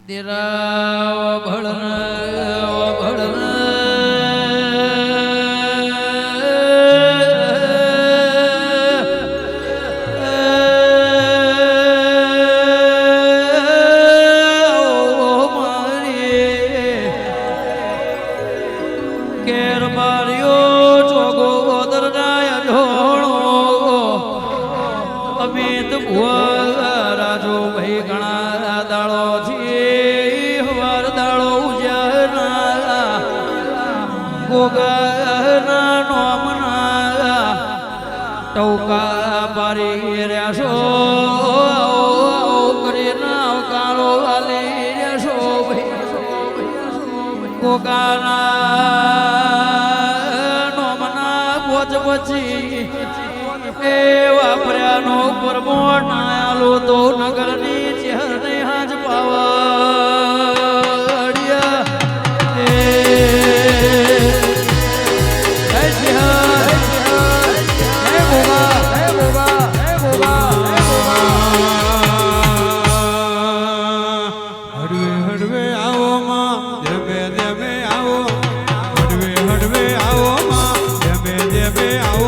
तेरा भड़ना राजो भाई घना दाड़ो थी हवार दाड़ो उजना गोगना नोमना टौका बारी रेसो करीना कालो वाले रेसो भाई गोगाना नोमना बोच बची वापऱ्यानो परमोट आलो तो नगरनी चेहरने हाज पावडिया हडवे हडवे आओ मां देवे देवे आओ हडवे हडवे आओ मां देवे देवे आओ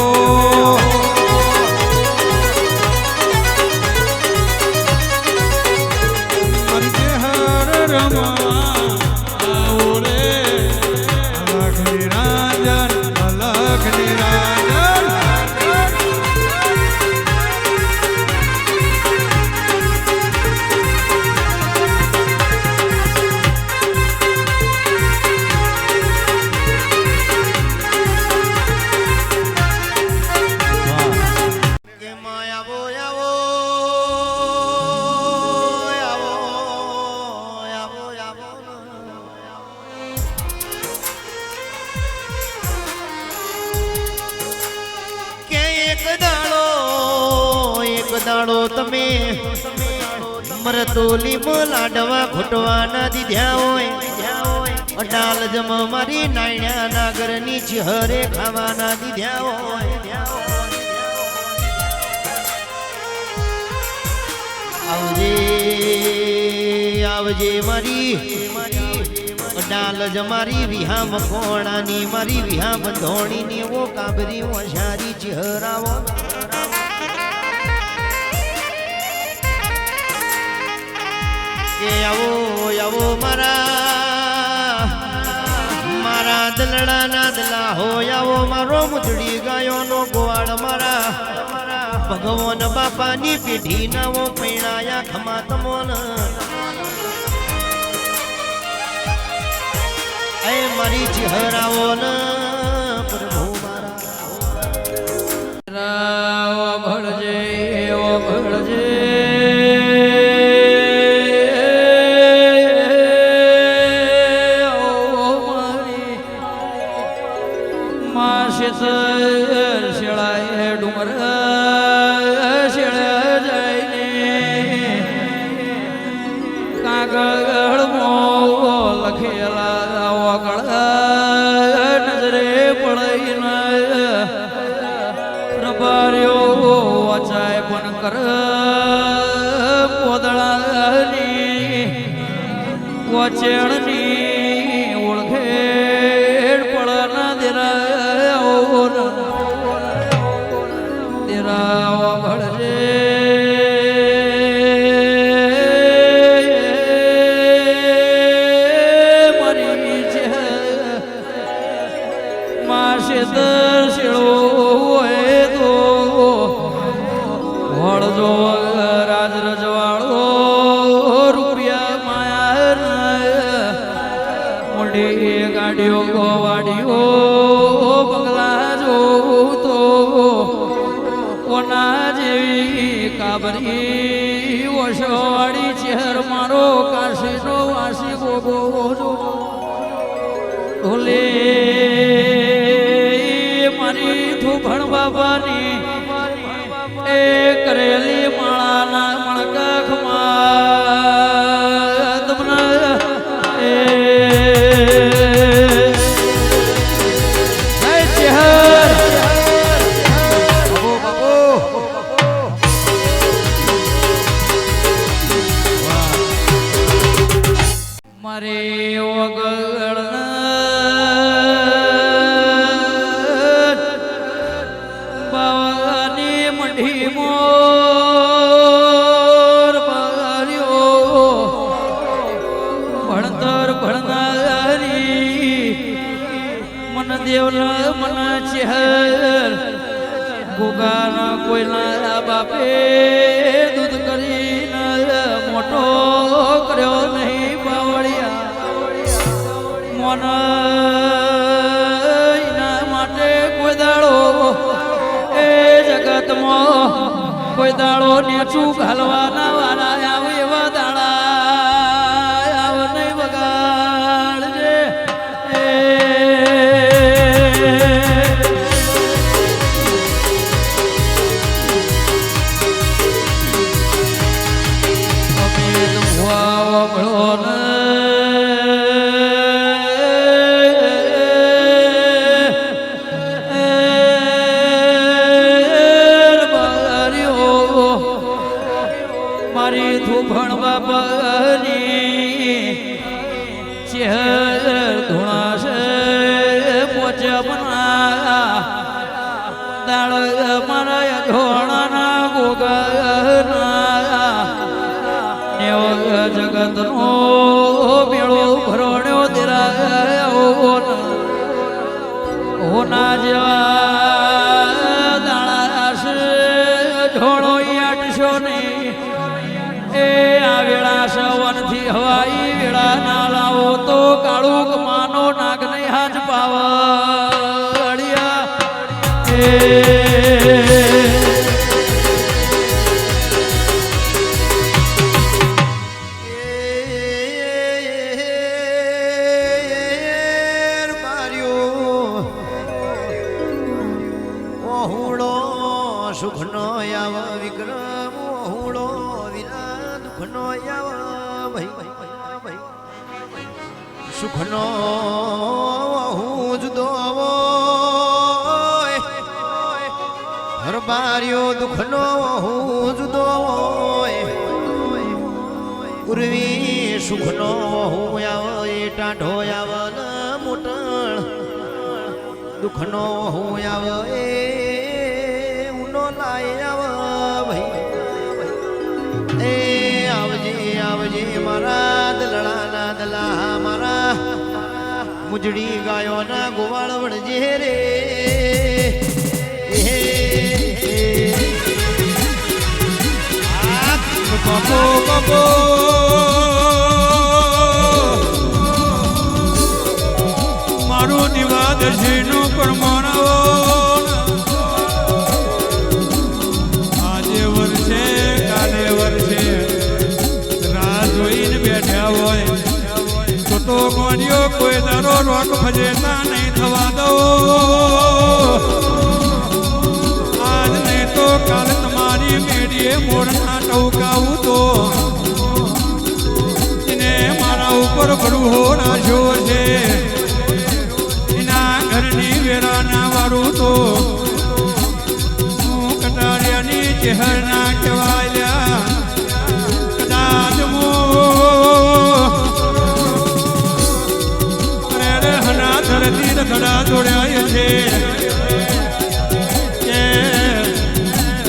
દાડો તમે મરતોલી લાડવા ઘોટવા ના દીધ્યા હોય અડાલ જમ મારી નાયણા નાગર ની ચહેરે ખાવા ના દીધ્યા હોય આવજે આવજે મારી અડાલ જ મારી વિહા મકોણાની મારી વિહા બંધોણી ની ઓ કાબરી હોશારી ચહેરાવો આવો મારા દલડા ના દલા હો આવો મારો મુજડી ગાયો નો ગોવાળ મારા ભગવાન બાપા ની પેઢી નાવો પૈણાયા ખમા તમોન એ મારી ચહેરાઓ ન પ્રભુ મારા ભળજે ઓ ભળજે શેળાએ ડુમર શેળે જઈને કાગળ લખેલા ઓગળ નજરે પડીને રબાર્યો વચાય પણ કર પોદળાની વચેણની ઓળખેડ પડના દેરા तेरा भड़जे मरी माशे दर्शो तो भड़जो राज रजवाड़ो रुपया माया मोटी गाड़ियों वाड़ियों बंगला जो तो કોના જેવી કાબરી ઓશવાડી ચહેર મારો કાશીનો વાસી ગોગો ઢોલે મારી થુભણ બાબાની એ કરેલી માળાના મણકાખમાં તમને એ ચહેર મંડી મોર બાર્યો ભણતર ભણનારી મન દેવના મન ચહેર ગોગાના કોઈના બાપે દૂધ કરીને મોટો કર્યો નહીં બાવળિયા મોન એના માટે કોઈ દાડો એ જગતમાં કોઈ દાડો નેચું ઘાલવાના વાળા આવે એવા દાડા આવ નહીં બગાડજે મારી ધૂભણ બાબાની ચહેર ધૂણાશે પોચા બના દાળ મારા ધોણાના ગોગના નેવ જગતનો મેળો ભરોણ્યો દેરાયો હોના જેવા દાળાશે ઢોળો આટશો ને એ આ વેળા સવનથી હવાઈ વેળા ના લાવો તો કાળુક માનો નાગ ને હાથ પાવડિયા સુખનો આવ વિક્રમ ઓહુડો વિના દુઃખનો આવ ભાઈ સુખનો હું જુદો હરબાર્યો દુઃખનો હું જુદો ઉર્વી સુખનો હું આવ એ ટાઢો આવ મોટણ દુઃખનો હું આવ એ આવજે મારા દલડાના દલા મારા મુજડી ગાયો ના ગોવાળ વળજે રે બાપો બાપો મારું નિવાદ છે નું પરમાણો આજે વર્ષે કાલે વર્ષે રાહ જોઈને બેઠા હોય તો ગોળીઓ કોઈ દારો રોક ભજેતા નહીં થવા દો આજ નહીં તો કાલ તમારી મેડીએ મોરના ટોકાવું તો એને મારા ઉપર ભરૂહો રાખ્યો છે એના ઘરની વેરાના વાળું તો હું કટારિયાની ચહેરના કહેવાયા કદાચ ધરતી રખડા દોડ્યા છે કે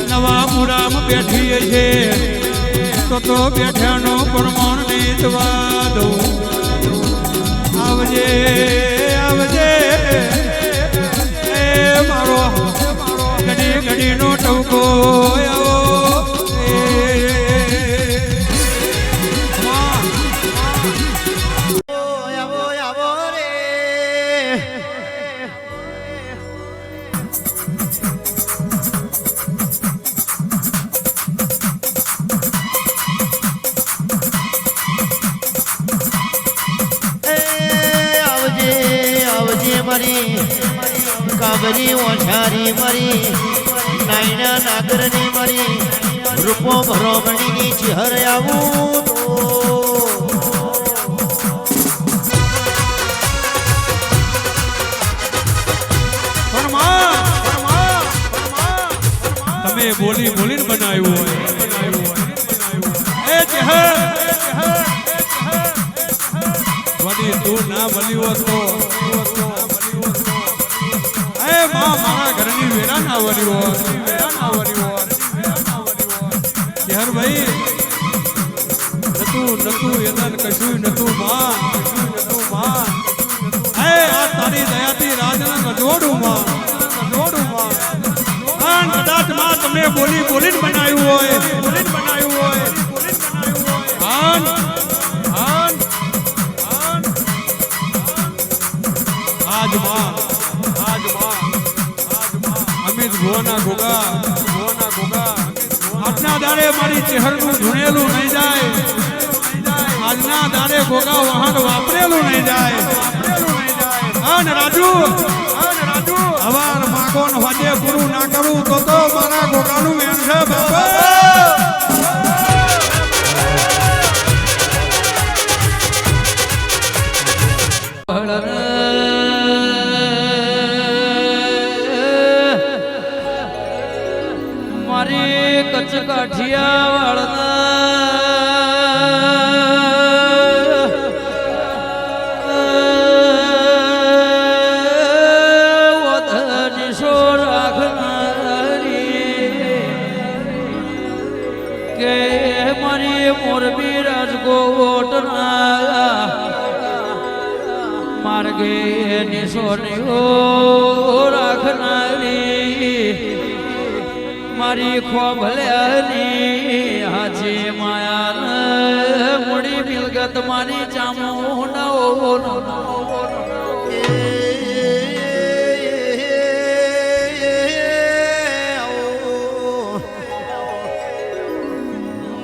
નવા મુરામ બેઠી છે તો બેઠાનો પ્રમાણ નહીં થવા દઉં આવજે આવજે એ મારો ઘડી ઘડીનો ટવકો આવો મારી કાબરી ઓછારી મારી નાયના નાગરની મારી રૂપો ભરોમણીની ચહેર આવું તમે બોલી બોલીને બનાવ્યું હોય એ ચહેર વડી તું ના મળ્યું હતો મારા ઘરની વેરા ના વર્યો તન કશું નતું માં, કશું નતું માં. હે આ તારી દયાથી રાજના રજોડું માં, રજોડું માં. પણ કદાચ માં તમે બોલી બોલીને બનાવ્યું હોય, બોલીને બનાવ્યું હોય, બોલીને બનાવ્યું હોય. આન આન આન આજ માં, આજ માં, આજ માં. અમિત ભુવાના ગોગા, ભુવાના ગોગા. આજના દાડે મારી ચહેરનું ધૂણેલું નહીં જાય, આજના દાડે ગોગા વાહન વાપરેલું નહીં જાય. અન રાજુ, અન રાજુ હવાર માગો ને વાજે પૂરું ના કરું તો મારા ગોગાનું મેન છે બાબા. મારી કચ્છ કાઠિયાવાડના વધનિશો રાખનારી કે મારી મોરબી રાજકોટના માર્ગે નિશોનીઓ રાખનારી મારી ખોભલ્યાની હાજી માયા મૂડી મિલગત મારી ચામુંડાઓ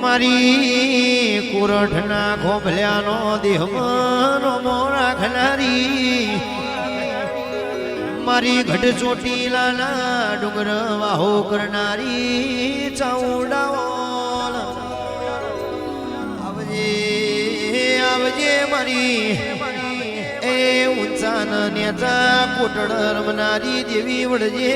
મારી કુરઠના ખોભલ્યાનો દેહમાનો મોરાખનારી મારી ઘટ ચોટીલાના ડુંગર વાહો કરનારી ચાઉડાઓ આવજે આવજે મારી એ ઊંચા નેતા કોટડ રમનારી દેવી વડજે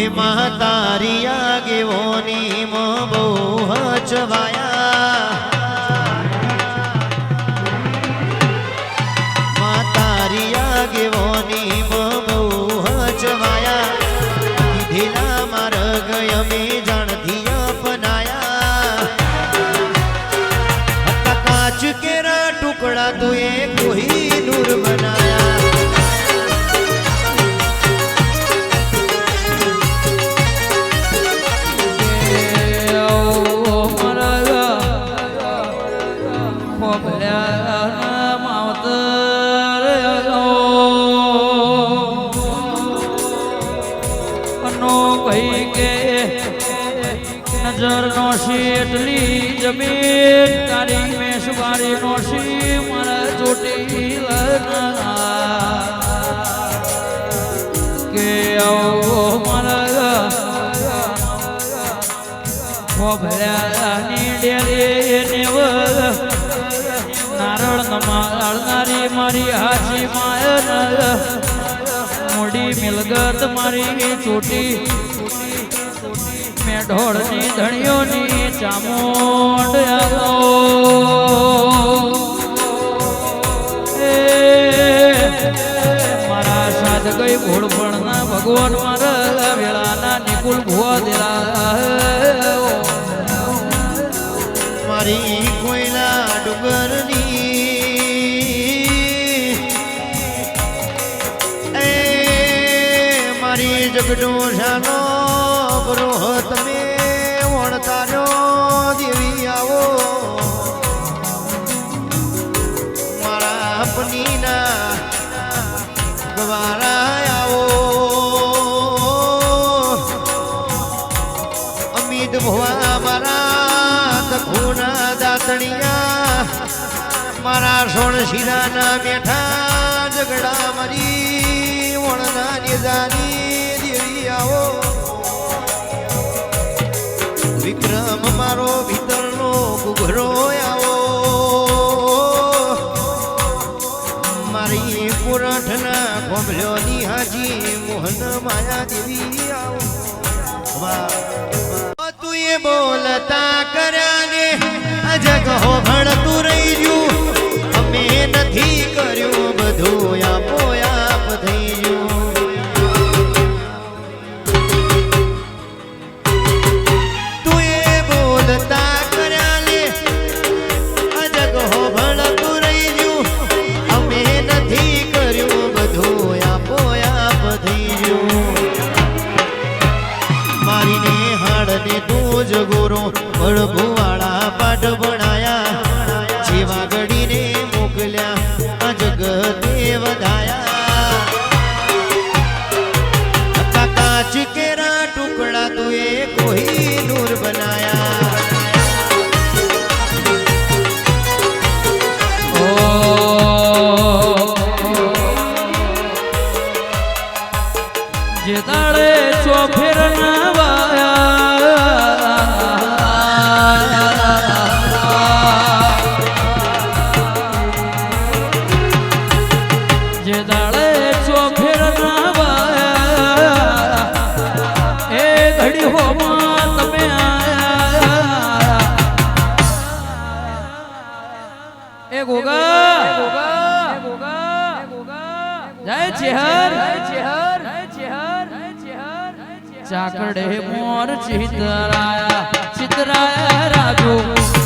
એમાં તારી આગેવાની માં બહુ હચવાયા માં તારી આગેવાની માં બહુ હચવાયા કીધેલા માર્ગ અમે જાણથી અપનાયા હતા કાચ કેરા ટુકડા તું એ કોઈ નૂર બનાયા નજર નોશી એટલી જમીન તારી મેષવારી નોશી મારા ચોટી કે આવો મારા ખોભળ્યાની ડેરી નેવ નારળ નમાળનારી મારી હાજી માયા મોડી મિલગત મારી ચોટી મેં ઢોળની ધણીઓની ચામુંડ મારા સાથ ગઈ ભોળપણના ભગવાન મારા વેળાના નિકુલ ભુવા દેલા મારી કોઈના ડુંગરની એ મારી જગડોશાનો બરોહ તમે વણતાર્યો દેવી આવો મારા પનીના ગવારા આવો અમિત ભવા મારા દખુના દાતણિયા મારા સોળ શિરાના બેઠા ઝઘડા મારી વણના નિજાની દેવી આવો વિક્રમ મારો ભીતરનો ગુઘરો આવો મારી પુરઠના કોમલ્યોની હાજી મોહન માયા દેવી આવો વાહ તું એ બોલતા કર્યા ને આ જગ હોભળતું રહી ગયું અમે નથી કર્યું બધું આપોઆપ થઈ ગયું તું એ બોલતા કર્યા ને આ જગ હોભળતું રહી ગયું અમે નથી કર્યું બધું આપોઆપ થઈ ગયું મારીને હાડને તું જ ગોરો ભળભુવાળા પાઠ ભણાયા જેવા ઘડીને મોકલ્યા આ જગતે વધાયા કાચ કેરા ટુકડા તું એ કોઈ નૂર બનાયા જે દાડે ચોફેર જે દાડે ચોફેર એ ઘડી હોમાં તમે આયા એ ગોગા જય ચેહર ચાકડે મોર ચિતરાયા રાજુ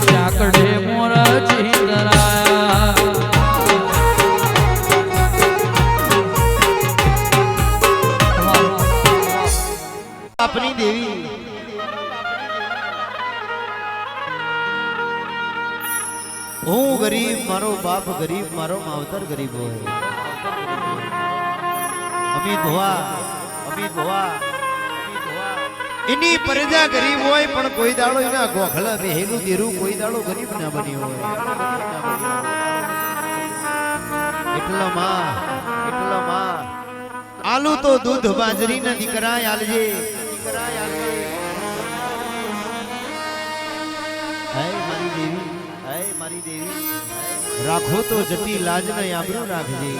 ચાકડે મોર ચિતરાયા આપની દેવી હું ગરીબ મારો બાપ ગરીબ મારો માવતર ગરીબ હોય અમિત ભવા એની પ્રજા ગરીબ હોય પણ કોઈ દાડો એના ગોખલા બેહેલું દેરું કોઈ દાડો ગરીબ ના બન્યો હોય એટલા માં આલુ તો દૂધ બાજરી ના દીકરા આલજે મારી દેવી રાખો તો જતી લાજ ને આબરૂ રાખજે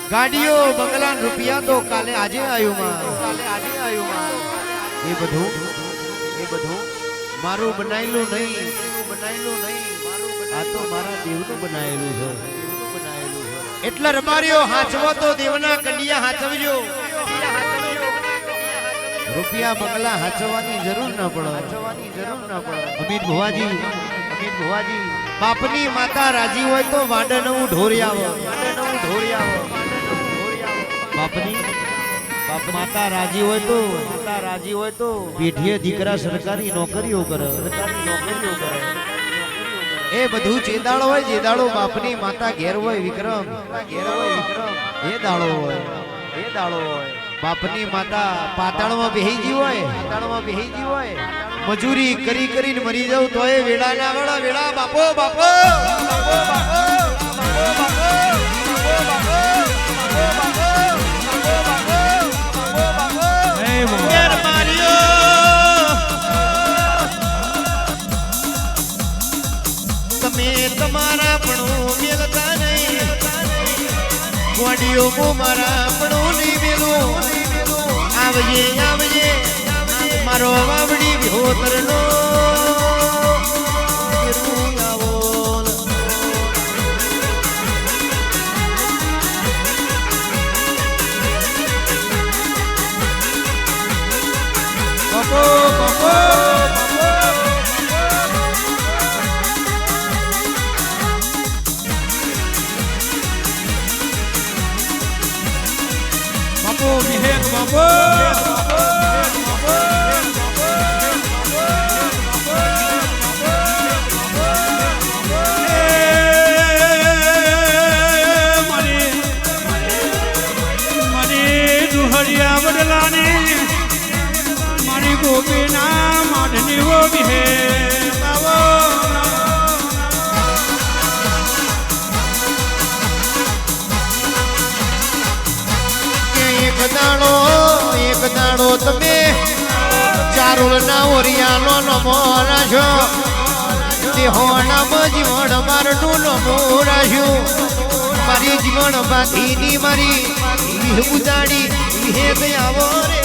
ગાડીઓ બંગલા રૂપિયા તો કાલે આજે આવ્યું માં એ બધું મારું બનાયેલું નહીં આ તો મારા દેવનું બનાયેલું છે એટલા રબારીઓ હાચવો તો દેવના કંડિયા હાચવજો રૂપિયા બંગલા હાચવાની જરૂર ના પડે અમિત ભુવાજી બાપની માતા રાજી હોય તો વાડનવું ઢોરિયાવો બાપની માતા રાજી હોય તો પેઢીએ દીકરા સરકારી નોકરીઓ કરે એ બધું જેદાળો હોય જેદાળો બાપની માતા ઘેર હોય વિક્રમ એ દાળો હોય બાપની માતા પાતાળમાં બેહીજી હોય મજૂરી કરીને મરી જાવ તો એ વેળા ના વેળા બાપો તમે તમારા પણ મેલતા નહીં વાડીઓ મારા પણ નહીં મેલું આવજે મારો વાવડી ભોતરનો મારી ગોપીના માઢની વો વિહે એક દાડો તમે ચારુલ ના ઓરિયાનો નમો રાજો દેહોના જીવન મારનું નમો રાજો મારી જીવન બાધીની મારી વિહ ઉજાડી વિહે ગયાવો રે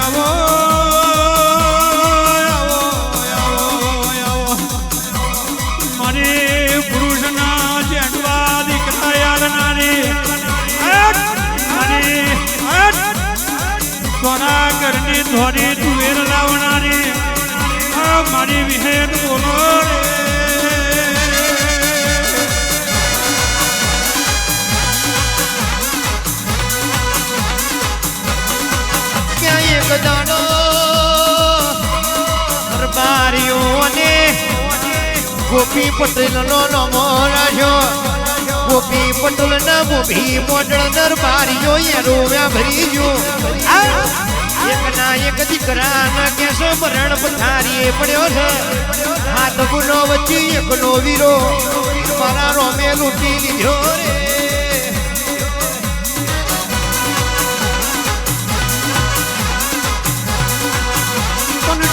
આવો આવો આવો આવો મારી પુરુષના જેઠવા દીકરા યાદનારી સોના ઘરની ધોરી તુવેર લાવનારી મારી વિહેત બોલો રે ક્યાં એક દાડો દરબારીઓ અને ગોપી પટેલ નો નમો રાખ્યો ગોપી પટેલ ના ગોપી મોડળ દરબારીઓ એ રોવ્યા ભરી જો એક ના એક દીકરા ના કેસો મરણ પથારીએ પડ્યો છે હાથ ગુનો વચ્ચે એકનો વીરો મારા રોમે લૂંટી લીધો રે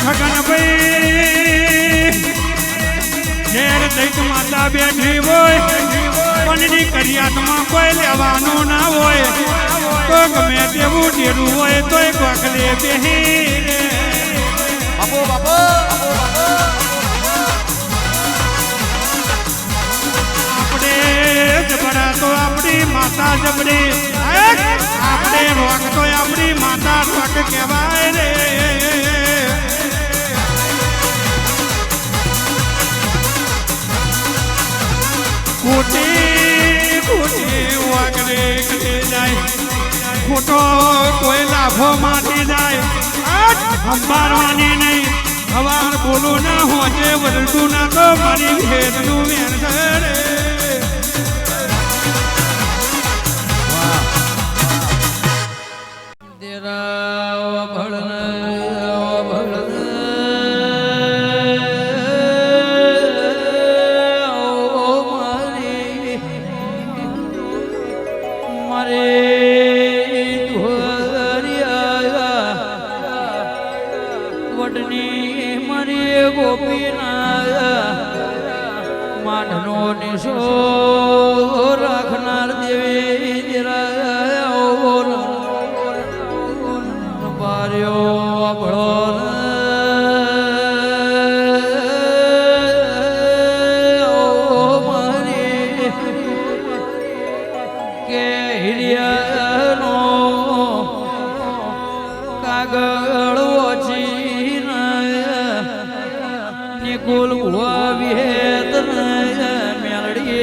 ખગન ભાઈ ઘેર દૈત માતા બેઠી હોય પનની કરિયાતમાં કોઈ લેવાનું ના હોય તો ગમે તેવું ડેરું હોય તોય ગોખલે બેહી રે બાપો બાપો આપણે જબડા તો આપણી માતા જબડી આપણે રોક તો આપણી માતા રોક કહેવાય રે ખોટી ખોટી વાગડે કરે જાય ખોટો કોઈ લાભો માટી જાય સંભાળવાની નહીં સવાર બોલું ના હોજે વરડું ના તો મારી ભેદનું વેણ કરે તેરા ભળન ભળન વડની મારી ગોપીના માનનો નિશો રાખનાર દેવી પાર્યો ભળો મારી કે હિરિયાનો કાગળ ઓછી નિકુલ ભુવા વિહેત મેળડી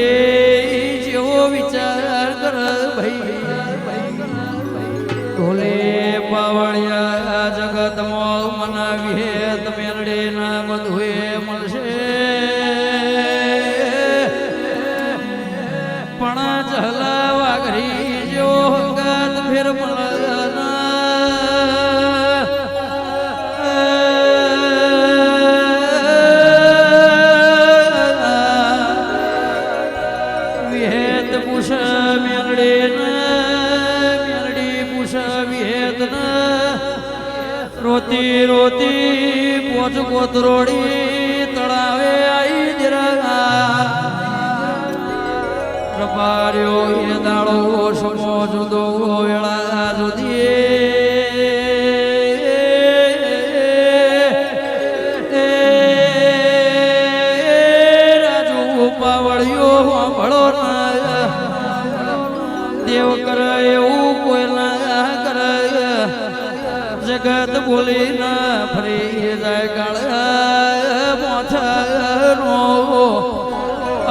જેવો વિચાર કર ભાઈ ઢોલે પાવળિયા જગતમાં મના વિહેત મેળડી ના બધુએ મળશે પણ ચહલા વાઘરી જેવો હંગાત ફેર મળના રોતી રોતી પોચ કોતરોડી તળાવે આઈ જરા રપાર્યો એ દાડો સમો જુદો વેળા જુદી રાજુ પાવળિયો ભળો દેવ કરે એવું કોઈ ના કરે જગત બોલી ના ફરી જાય કાળા મોથાનો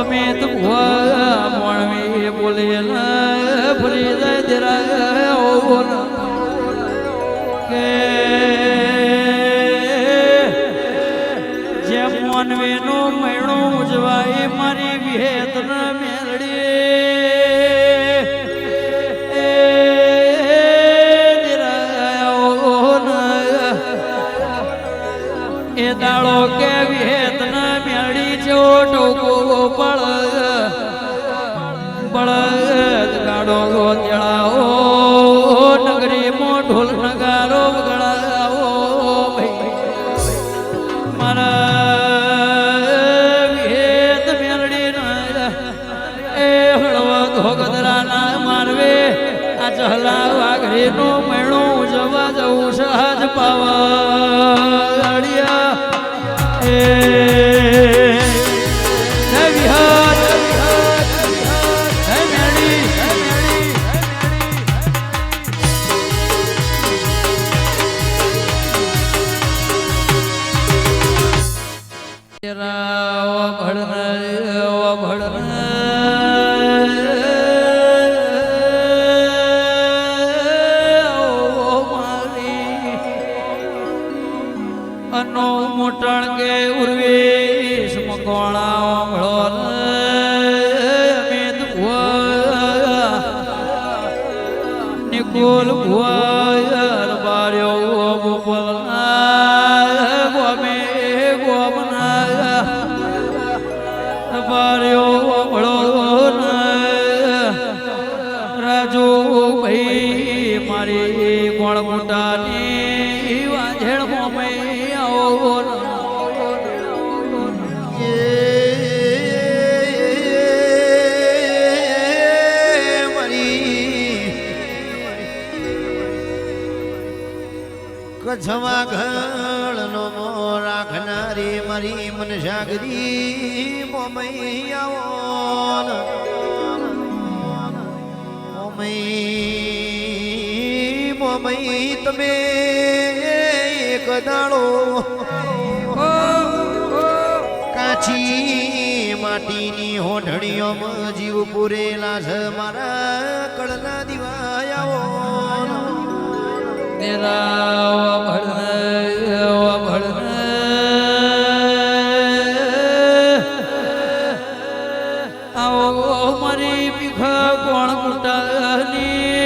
અમિત ભુવા મોણવી બોલી ના ફરી જાય તેરા કે જેમ મોનવીનો મહિનો ઉજવાય મારી વિહેત ના મેળડી દાડો કે વિહેત ના મેળી જો ટોકો બળદ ગાડો તેડાવો નગરી મો ઢોલ નગારો વગડાવો મારા વિહેત મેળડી ના એ હળવા ધોગદરા ના મારવે આ ચહલા વાઘરી નો મેળો જવા જવું સહજ પાવડિયા એ જય વિહાર જય મેળી અનો મોટણ કે ઉર્વેશ મકોણા મળો અમિત ભુવા નિકુલ ભુવા બાર્યો ગોપના ગોમે ગોમના બાર્યો મળો રાજુ ભાઈ મારી કોણ મોટાની વાંઝેણ મોમે આવો કચ્છમાં ઘણનો રાખનારી મારી મન જાગરી મોમૈ આવો મોમૈ તમે એક દાડો કાચી માટીની હોઢણીઓમાં જીવ પૂરેલા છે મારા કળના દિવાયાઓ તેરા ભળ આવો મારી પીખા કોણ કુટાની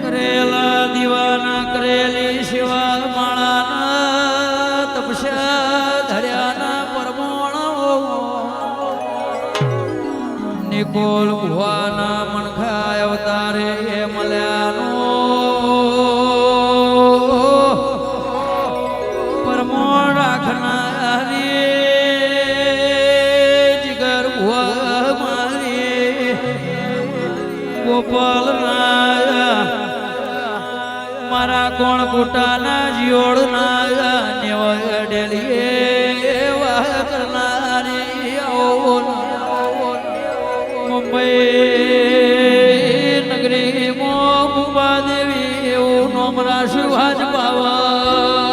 કરેલા દીવાના કરેલી શિવા માળાના તપસ્યા ધર્યાના પરમોણો નિકોલ ભુવાના મનખાય અવતારે મળ્યાનો પરમોણ રાખનારી જીગર ભુવા મારી ગોપાલ મારા કોણ કુટાના જીઓડના નેવડેલીએ વાહ કરનારી મુંબઈ નગરી મો મુંબા દેવી એવું નોમ રાશિ વાજ પાવા